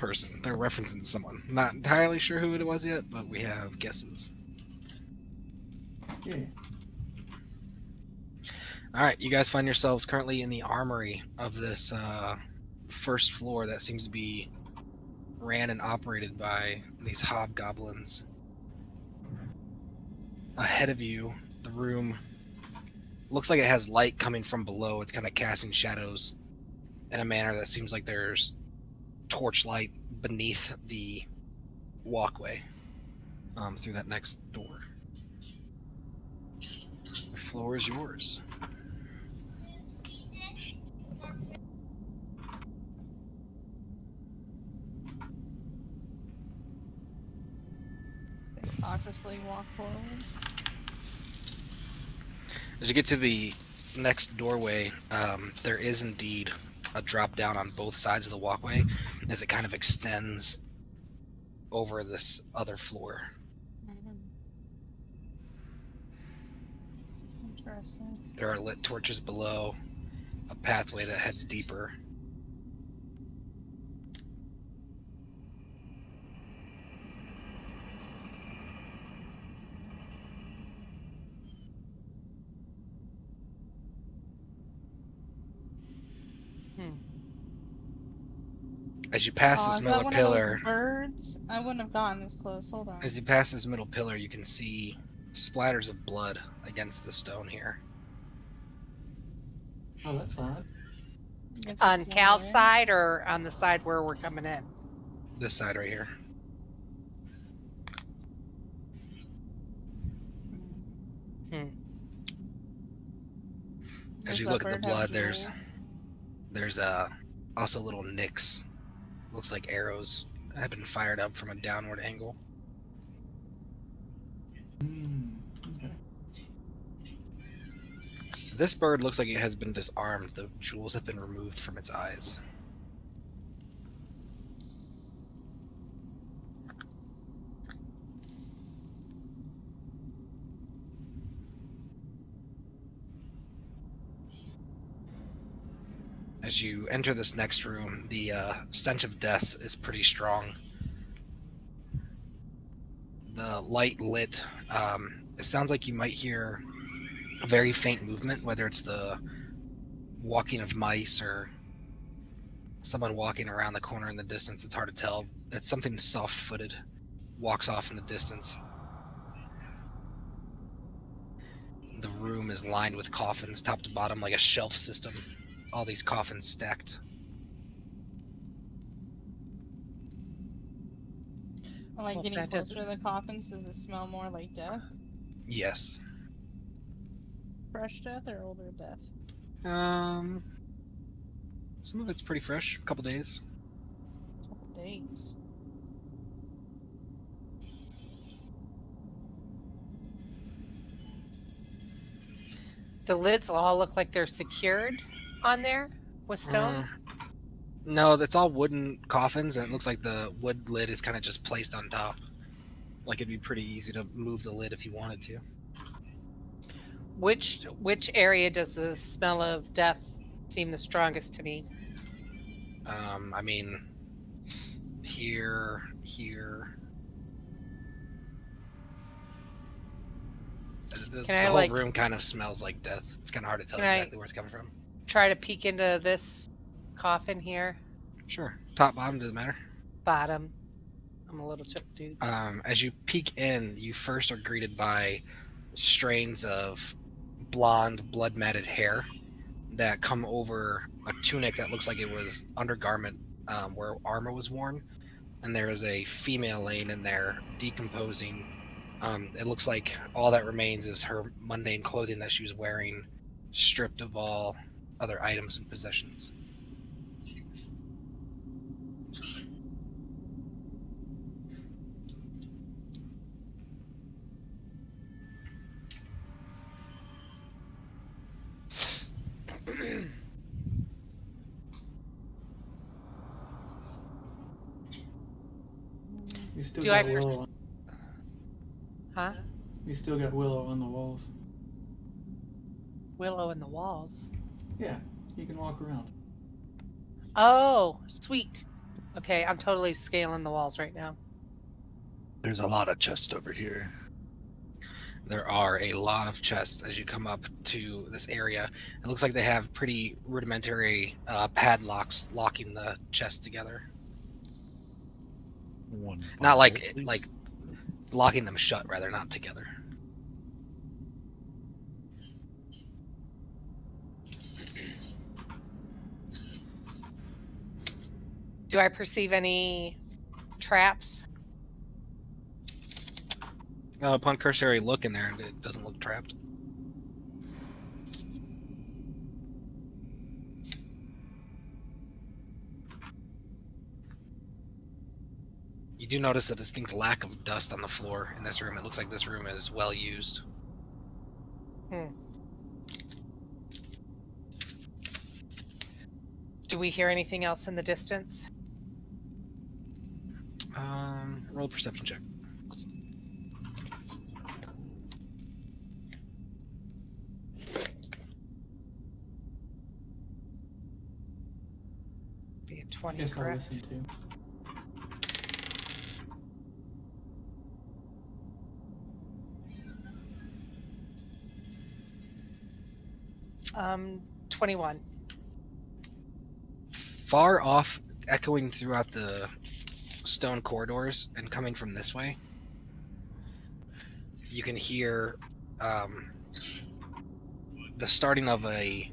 person. They're referencing someone. Not entirely sure who it was yet, but we have guesses. Yeah. All right, you guys find yourselves currently in the armory of this first floor that seems to be ran and operated by these hobgoblins. Ahead of you, the room looks like it has light coming from below. It's kind of casting shadows in a manner that seems like there's torchlight beneath the walkway through that next door. The floor is yours. Cautiously walk forward. As you get to the next doorway, there is indeed a drop down on both sides of the walkway as it kind of extends over this other floor. Interesting. There are lit torches below, a pathway that heads deeper. As you pass this Is that middle one pillar, of those birds? I wouldn't have gotten this close. Hold on. as you pass this middle pillar, you can see splatters of blood against the stone here. Oh, that's odd. It's On just Cal's there. side or on the side where we're coming in? This side right here. As Does you that look at the bird have blood, there's jewels? also little nicks. Looks like arrows have been fired up from a downward angle. Okay. This bird looks like it has been disarmed. The jewels have been removed from its eyes. As you enter this next room, the stench of death is pretty strong. The light lit. It sounds like you might hear a very faint movement, whether it's the walking of mice or someone walking around the corner in the distance. It's hard to tell. It's something soft-footed. Walks off in the distance. The room is lined with coffins, top to bottom, like a shelf system. All these coffins stacked. Am I Well, getting that closer doesn't- to the coffins? Does it smell more like death? Yes. Fresh death or older death? Some of it's pretty fresh. A couple days. Couple days. The lids all look like they're secured on there with stone. No, that's all wooden coffins, and it looks like the wood lid is kind of just placed on top. Like it'd be pretty easy to move the lid if you wanted to. Which area does the smell of death seem the strongest to me? I mean, here. The Can I, whole like- room kind of smells like death. It's kind of hard to tell Can I- exactly where it's coming from. Try to peek into this coffin here. Sure. Top, bottom, doesn't matter. Bottom. I'm a little chook dude. As you peek in, you first are greeted by strains of blonde, blood-matted hair that come over a tunic that looks like it was undergarment where armor was worn. And there is a female laying in there, decomposing. It looks like all that remains is her mundane clothing that she was wearing, stripped of all other items and possessions. We still Do got I hear- Willow. Huh? We still got Willow on the walls. Willow in the walls. Yeah, you can walk around. Oh, sweet. Okay, I'm totally scaling the walls right now. There's a lot of chests over here. There are a lot of chests as you come up to this area. It looks like they have pretty rudimentary padlocks locking the chests together. One Not bundle, like please. locking them shut, rather, not together. Do I perceive any traps? Upon cursory look in there, it doesn't look trapped. You do notice a distinct lack of dust on the floor in this room. It looks like this room is well used. Do we hear anything else in the distance? Roll a perception check. Be a 20, Guess I'll correct? listen too. 21. Far off, echoing throughout the stone corridors and coming from this way, you can hear the starting of a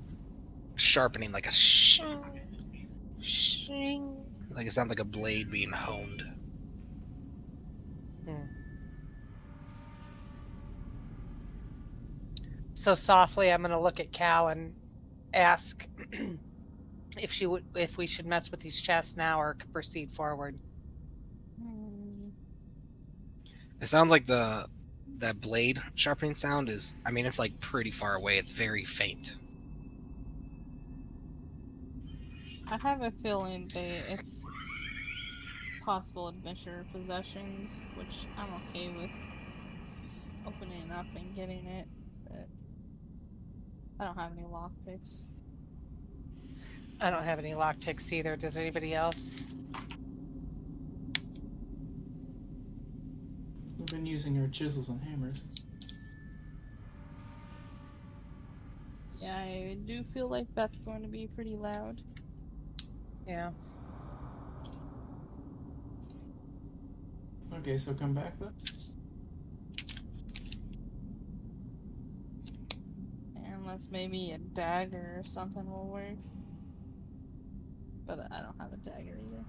sharpening, like a shing. Like it sounds like a blade being honed. So softly, I'm gonna look at Cal and ask if we should mess with these chests now or proceed forward. It sounds like that blade sharpening sound is, I mean, it's like pretty far away. It's very faint. I have a feeling it's possible adventure possessions, which I'm okay with opening it up and getting it, but I don't have any lockpicks. I don't have any lockpicks either. Does anybody else? We've been using our chisels and hammers. Yeah, I do feel like that's going to be pretty loud. Yeah. Okay, so come back then. Unless maybe a dagger or something will work. But I don't have a dagger either.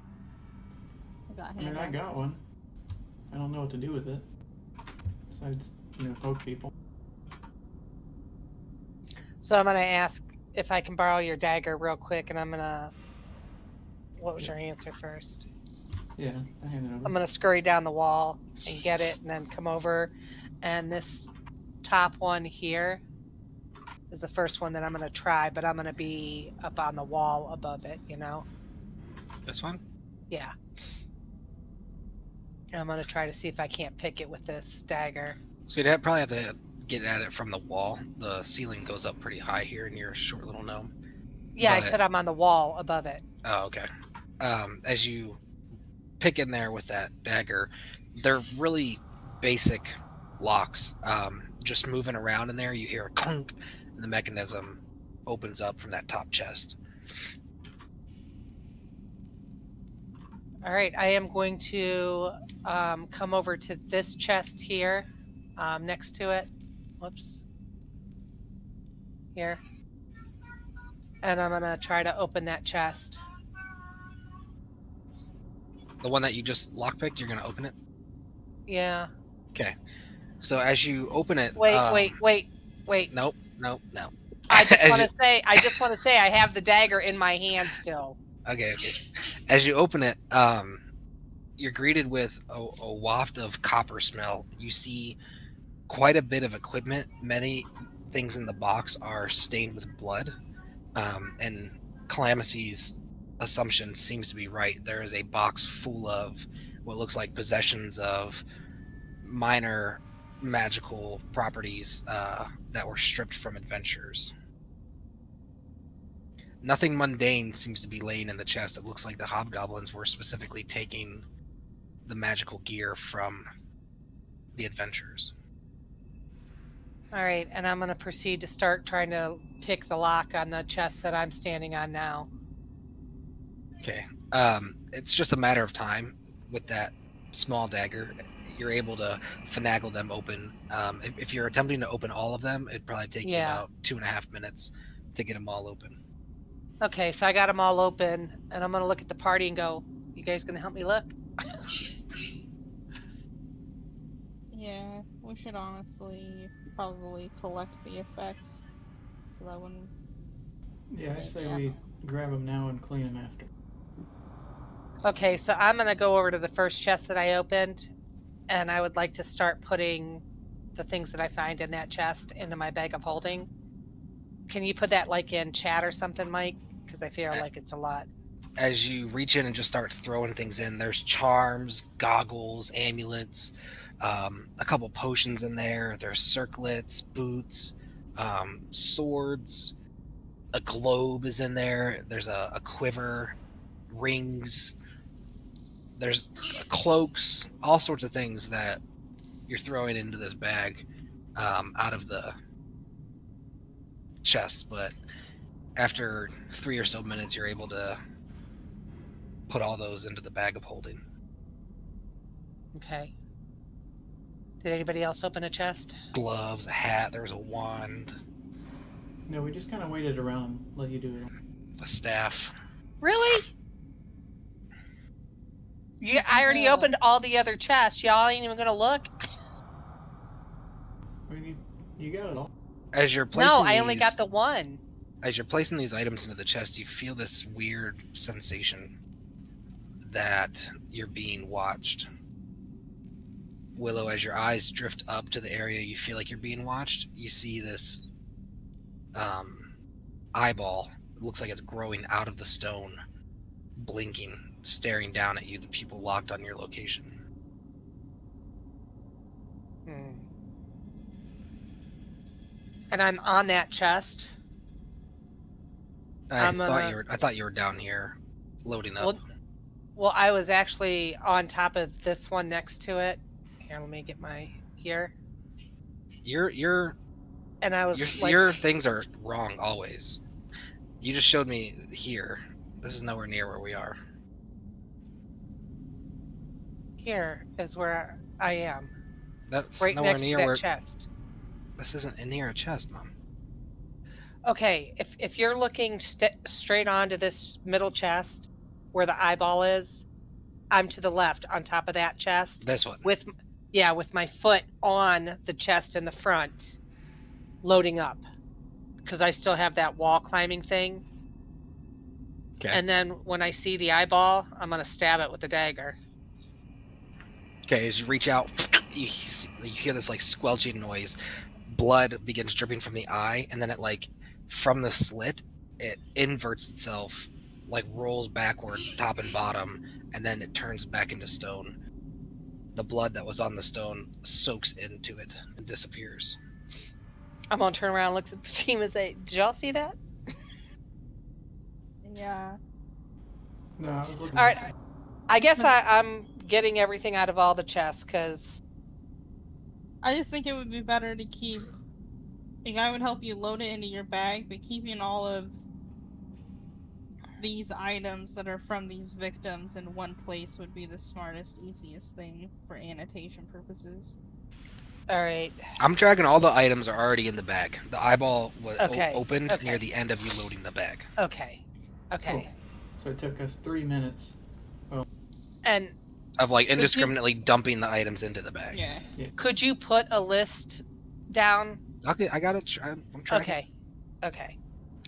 I got I mean, I got one. I don't know what to do with it. Besides, poke people. So I'm gonna ask if I can borrow your dagger real quick, and I'm gonna. What was your answer first? Yeah, I hand it over. I'm gonna scurry down the wall and get it, and then come over. And this top one here is the first one that I'm gonna try, but I'm gonna be up on the wall above it, This one? Yeah. And I'm gonna try to see if I can't pick it with this dagger. So you'd probably have to get at it from the wall. The ceiling goes up pretty high here in your short little gnome. Yeah, I But- said I'm on the wall above it. Oh, okay. As you pick in there with that dagger, they're really basic locks. Just moving around in there, you hear a clunk, and the mechanism opens up from that top chest. All right, I am going to come over to this chest here, next to it. Whoops. Here. And I'm gonna try to open that chest. The one that you just lockpicked, you're gonna open it. Yeah. So as you open it, Wait. Nope. I just As want you- to say I have the dagger in my hand still. Okay. As you open it, you're greeted with a waft of copper smell. You see quite a bit of equipment. Many things in the box are stained with blood, and Calamity's assumption seems to be right. There is a box full of what looks like possessions of minor magical properties that were stripped from adventurers. Nothing mundane seems to be laying in the chest. It looks like the hobgoblins were specifically taking the magical gear from the adventurers. All right, and I'm going to proceed to start trying to pick the lock on the chest that I'm standing on now. Okay. It's just a matter of time with that small dagger. You're able to finagle them open. If you're attempting to open all of them, it'd probably take you about 2.5 minutes to get them all open. Okay, so I got them all open, and I'm going to look at the party and go, you guys going to help me look? Yeah, we should honestly probably collect the effects. 'Cause I wouldn't. Yeah, I say we grab them now and clean them after. Okay, so I'm going to go over to the first chest that I opened, and I would like to start putting the things that I find in that chest into my bag of holding. Can you put that like in chat or something, Mike? Because I feel like it's a lot. As you reach in and just start throwing things in, there's charms, goggles, amulets, a couple potions in there. There's circlets, boots, swords, a globe is in there. There's a quiver, rings. There's cloaks, all sorts of things that you're throwing into this bag out of the chest. But after 3 or so minutes, you're able to put all those into the bag of holding. Okay. Did anybody else open a chest? Gloves, a hat, there was a wand, No, we just kind of waited around and let you do it. a staff. Really? I already opened all the other chests. Y'all ain't even gonna look? I mean, you got it all. As you're placing No, I only got the one. As you're placing these items into the chest, you feel this weird sensation that you're being watched. Willow, as your eyes drift up to the area you feel like you're being watched, you see this eyeball. It looks like it's growing out of the stone, blinking, staring down at you, the people locked on your location. And I'm on that chest. I thought you were down here, loading up. Well, I was actually on top of this one next to it. Here, let me get my here. Your things are wrong always. You just showed me here. This is nowhere near where we are. Here is where I am. That's right nowhere next near to that where. chest. This isn't near a chest, Mom. Okay, if you're looking straight onto this middle chest, where the eyeball is, I'm to the left on top of that chest. This one. With my foot on the chest in the front, loading up, because I still have that wall climbing thing. Okay. And then when I see the eyeball, I'm gonna stab it with the dagger. Okay, as you reach out, you hear this like squelching noise. Blood begins dripping from the eye, and then it from the slit, it inverts itself, rolls backwards, top and bottom, and then it turns back into stone. The blood that was on the stone soaks into it and disappears. I'm gonna turn around and look at the team and say, "Did y'all see that?" Yeah. No, I was looking. All right. I guess I'm getting everything out of all the chests, because I just think it would be better to keep. I would help you load it into your bag, but keeping all of these items that are from these victims in one place would be the smartest, easiest thing for annotation purposes. all right. I'm tracking all the items are already in the bag. The eyeball was opened Okay. near the end of you loading the bag. Okay. Cool. So it took us 3 minutes. And Of indiscriminately dumping the items into the bag. Yeah. could you put a list down? Okay, I got it. I'm tracking. Okay.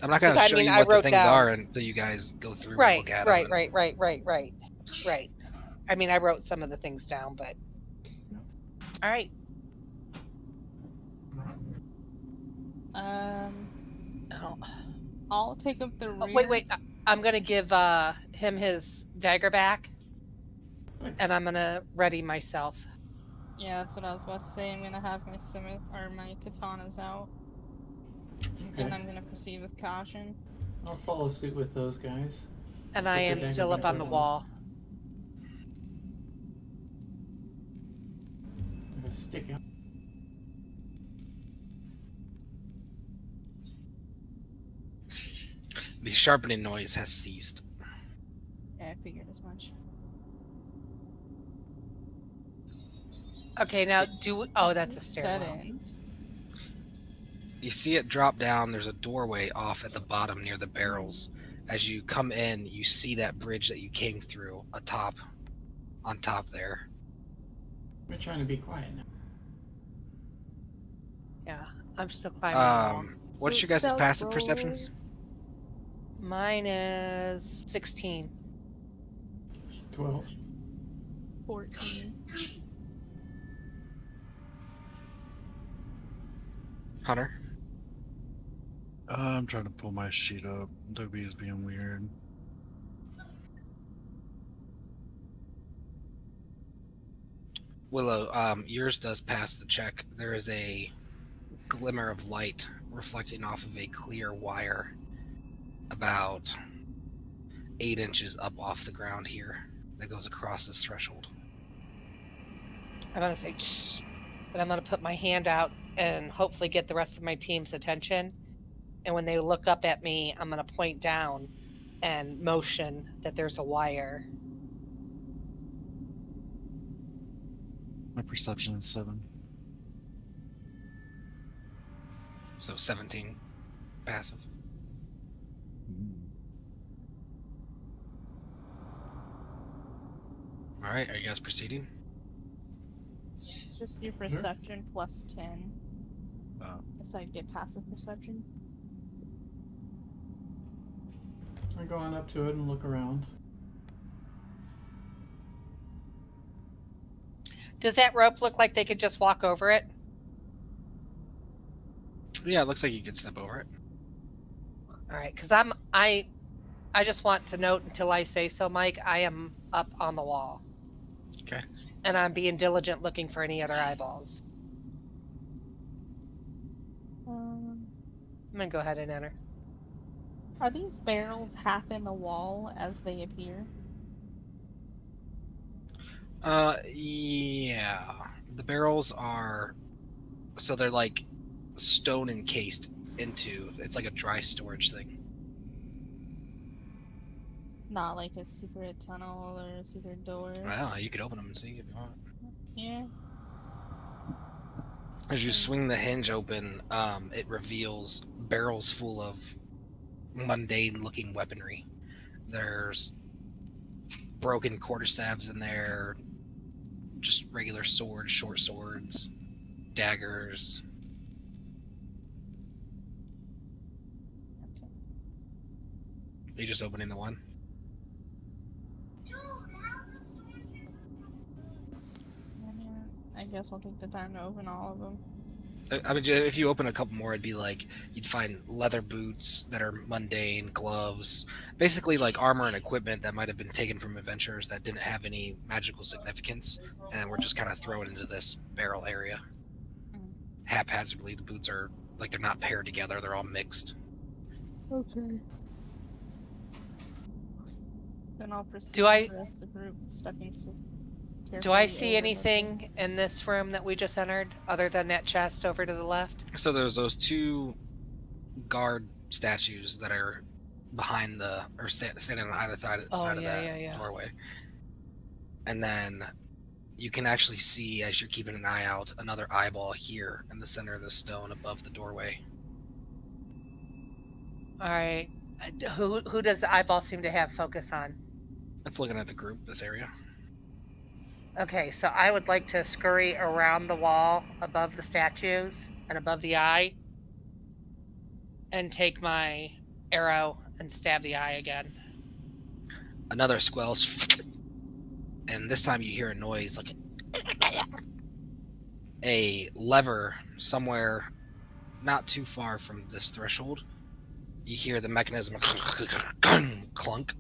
I'm not going to 'Cause, I show mean, you I what the wrote things down- are until you guys go through and Right. look at Right. them. Right. I mean, I wrote some of the things down, but all right. Oh. I'll take up the rear. Wait. I'm gonna give him his dagger back, Thanks. and I'm gonna ready myself. Yeah, that's what I was about to say. I'm gonna have my katanas out, Okay. and I'm gonna proceed with caution. I'll follow suit with those guys. And Put I the am dagger still up back on the where it wall. I have a stick out. The sharpening noise has ceased. Yeah, I figured as much. Okay, now do oh, that's a Dead stairwell. end. You see it drop down. There's a doorway off at the bottom near the barrels. As you come in, you see that bridge that you came through on top there. We're trying to be quiet now. Yeah, I'm still climbing the wall. What's your guys' Stealth passive roll. perceptions? Mine is 16. 12. 14. Hunter? I'm trying to pull my sheet up. Adobe is being weird. Willow, yours does pass the check. There is a glimmer of light reflecting off of a clear wire about 8 inches up off the ground here that goes across this threshold. I'm gonna say shh, but I'm gonna put my hand out and hopefully get the rest of my team's attention. And when they look up at me, I'm gonna point down and motion that there's a wire. My perception is 7. So 17 passive. All right, are you guys proceeding? It's just your perception plus 10. Oh. So I get passive perception. I go on up to it and look around. Does that rope look like they could just walk over it? Yeah, it looks like you could step over it. All right, because I just want to note until I say so, Mike, I am up on the wall. Okay. And I'm being diligent looking for any other eyeballs. I'm gonna go ahead and enter. Are these barrels half in the wall as they appear? Yeah. The barrels are, so they're like stone encased into, it's like a dry storage thing. Not like a secret tunnel or a secret door. Well, you could open them and see if you want. Yeah. As you swing the hinge open, it reveals barrels full of mundane-looking weaponry. There's broken quarterstaffs in there, just regular swords, short swords, daggers. Okay. Are you just opening the one? I guess I'll take the time to open all of them. I mean, if you open a couple more, it'd be like you'd find leather boots that are mundane, gloves, basically like armor and equipment that might have been taken from adventurers that didn't have any magical significance, and were just kind of thrown into this barrel area haphazardly. The boots are like they're not paired together; they're all mixed. Okay. Then I'll proceed Do I- with the rest of the group stepping Do I carefully see over anything in this room that we just entered other than that chest over to the left? So there's those two guard statues that are behind standing on either side of that doorway, and then you can actually see, as you're keeping an eye out, another eyeball here in the center of the stone above the doorway. All right. Who does the eyeball seem to have focus on? That's looking at the group, this area. Okay, so I would like to scurry around the wall above the statues and above the eye and take my arrow and stab the eye again. Another squelch, and this time you hear a noise like a lever somewhere not too far from this threshold. You hear the mechanism clunk.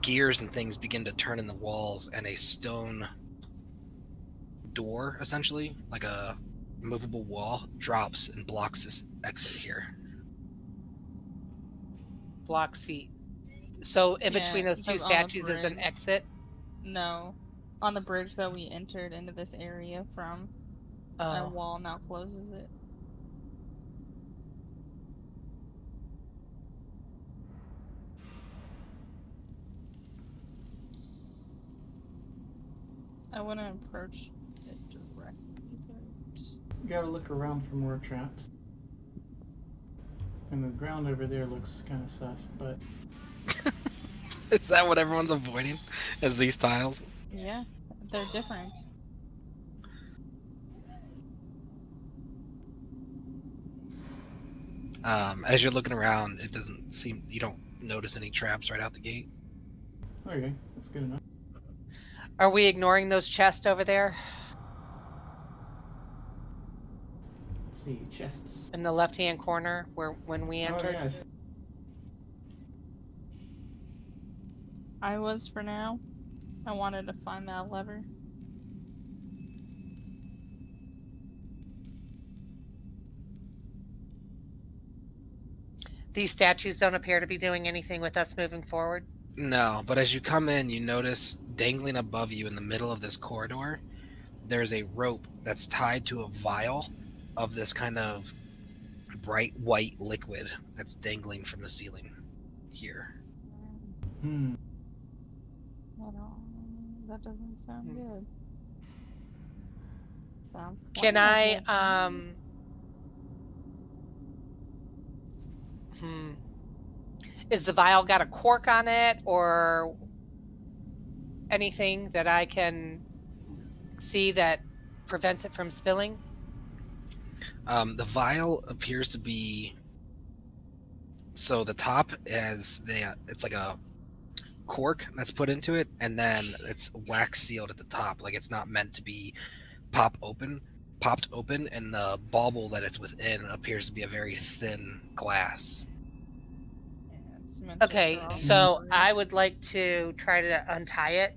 Gears and things begin to turn in the walls, and a stone door, essentially, like a movable wall, drops and blocks this exit here. block seat. So in Yeah, between those two on the statues is an bridge. exit. No. On the bridge that we entered into this area from, that Oh. wall now closes it. I wouldn't approach it directly, but... You gotta look around for more traps. And the ground over there looks kind of sus, but Is that what everyone's avoiding? As these tiles? Yeah, they're different. As you're looking around, it doesn't seem you don't notice any traps right out the gate. okay, that's good enough. Are we ignoring those chests over there Let's see, chests. in the left-hand corner where when we Oh entered? yes. I was for now. I wanted to find that lever. These statues don't appear to be doing anything with us moving forward. No, but as you come in, you notice dangling above you in the middle of this corridor, there's a rope that's tied to a vial of this kind of bright white liquid that's dangling from the ceiling here. Hmm. That doesn't sound good. Sounds Can flammable. I Is the vial got a cork on it or anything that I can see that prevents it from spilling? The vial appears to be so the top it's like a cork that's put into it, and then it's wax sealed at the top, like it's not meant to be popped open, and the bauble that it's within appears to be a very thin glass. Yeah, it's meant to Okay, draw so water. I would like to try to untie it.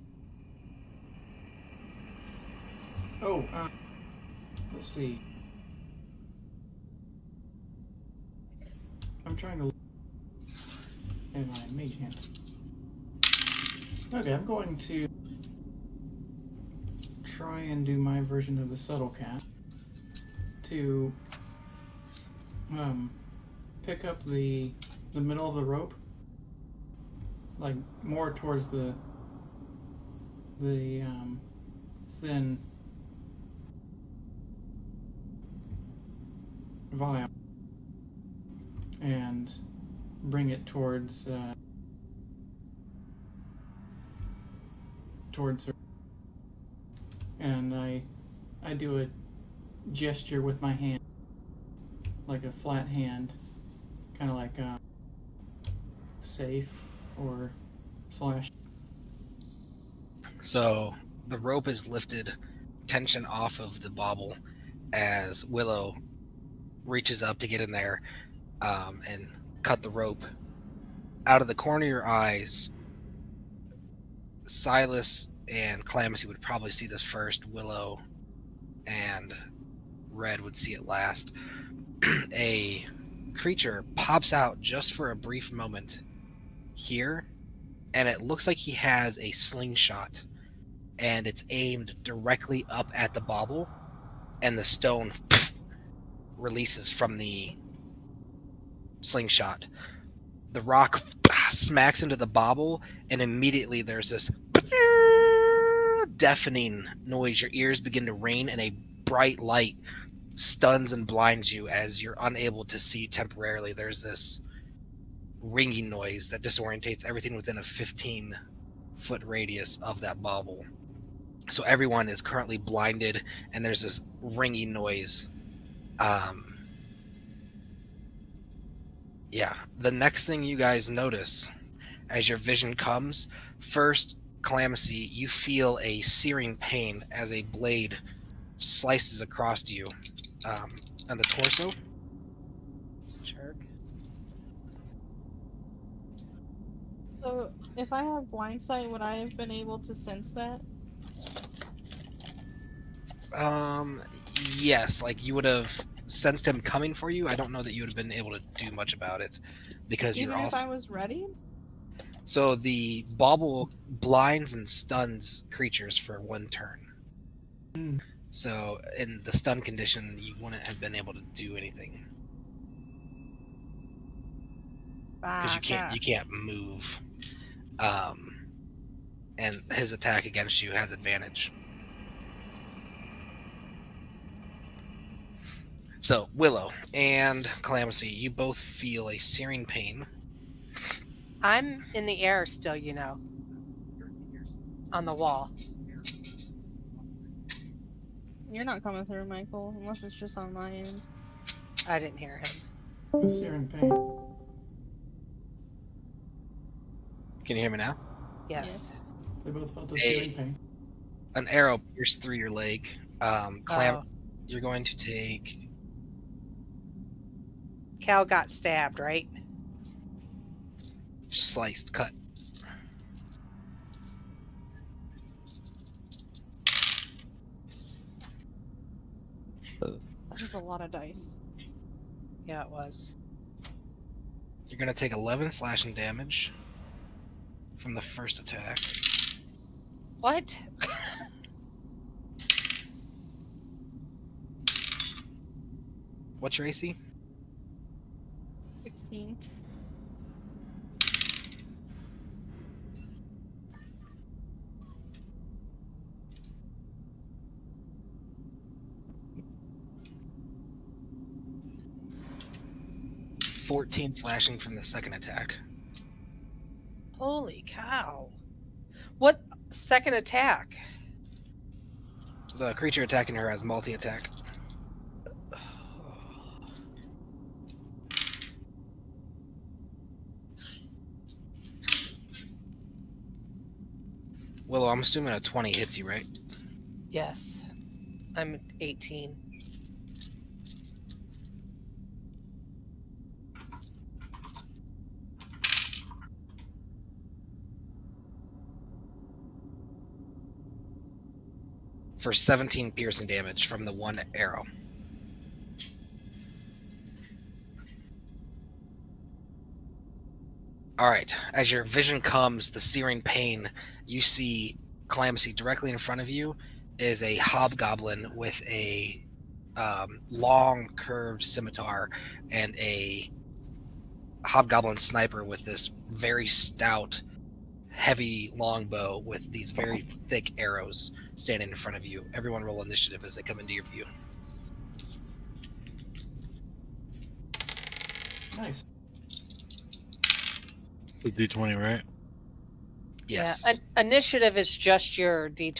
Oh, let's see. I'm trying to look at my mage hands. Okay, I'm going to try and do my version of the subtle cat to pick up the middle of the rope, like more towards the thin vial, and bring it towards her. And I do a gesture with my hand, like a flat hand, kind of like safe or slash. So the rope is lifted, tension off of the bauble, as Willow reaches up to get in there and cut the rope. Out of the corner of your eyes, Silas and Calamithy would probably see this first. Willow and Red would see it last. A creature pops out just for a brief moment here, and it looks like he has a slingshot, and it's aimed directly up at the bauble, and the stone releases from the slingshot. The rock smacks into the bauble, and immediately there's this deafening noise. Your ears begin to ring, and a bright light stuns and blinds you as you're unable to see temporarily. There's this ringing noise that disorientates everything within a 15-foot radius of that bauble. So everyone is currently blinded, and there's this ringing noise. The next thing you guys notice as your vision comes, first, Calamithy, you feel a searing pain as a blade slices across you on the torso. Jerk. So, if I have blind sight, would I have been able to sense that? Yes, like you would have sensed him coming for you. I don't know that you would have been able to do much about it. because Even you're if also I was ready? so the bauble blinds and stuns creatures for 1 turn. Mm. So in the stun condition, you wouldn't have been able to do anything because you can't move. And his attack against you has advantage. So Willow and Calamity, you both feel a searing pain. I'm in the air still, you know. On the wall. You're not coming through, Michael, unless it's just on my end. I didn't hear him. A searing pain. Can you hear me now? Yes. They both felt a Hey. searing pain. An arrow pierced through your leg. Oh. You're going to take Cal got stabbed, right? sliced, cut. That was a lot of dice. Yeah, it was. You're going to take 11 slashing damage from the first attack. What? What's your AC? 16. $14 slashing from the second attack. Holy cow. What second attack? The creature attacking her has multi-attack. Willow, I'm assuming a 20 hits you, right? Yes. I'm 18. For 17 piercing damage from the one arrow. Alright, as your vision comes, the searing pain, you see Calamity directly in front of you is a hobgoblin with a long curved scimitar and a hobgoblin sniper with this very stout, heavy longbow with these very thick arrows standing in front of you. Everyone roll initiative as they come into your view. Nice. The D20, right? Yes. Yeah. Initiative is just your D20.